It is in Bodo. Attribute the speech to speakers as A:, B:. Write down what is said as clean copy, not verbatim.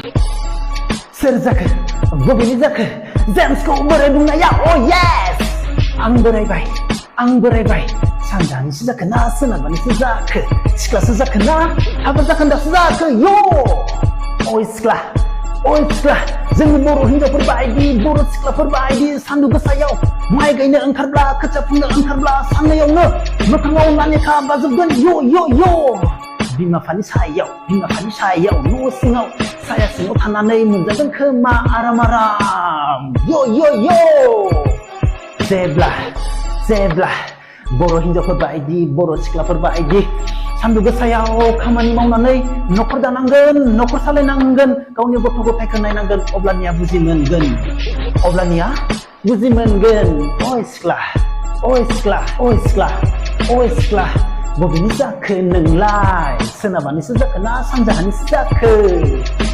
A: सोर जाखो बबेनि जाखो जेम्सखौ बोरै बुंनाया अ येस आं बोरायबाय सानजानिसो जाखो ना सोनाबानिसो जाखो सिख्लासो जाखो ना हाबा जाखोन्दासो जाखो यो अय सिख्ला जोंनि बर' हिनजावफोर बायदि बर' सिख्लाफोर बायदि सान्दुं गोसायाव माइ गायनो ओंखारब्ला खोथिया फुनो ओंखारब्ला साननैयावनो मोखाङाव नानेखा बाजोबगोन यो बिमा बिफानि सायाव न' सिङाव साया सिङाव थानानै मोनजागोन खोमा आराम यो जेब्ला बर' हिनजावफोर बायदि बर' सिख्लाफोर बायदि सान्दुं गोसायाव खामानि मावनानै न'खर दानांगोन न'खर सालायनांगोन गावनि गथ' गथायखौ नायनांगोन अब्लानिया बुजि मोनगोन अय सिख्ला बबेनि जाखो नोंलाय सोनाबानिसो जाखो ना सानजाहानिसो जाखो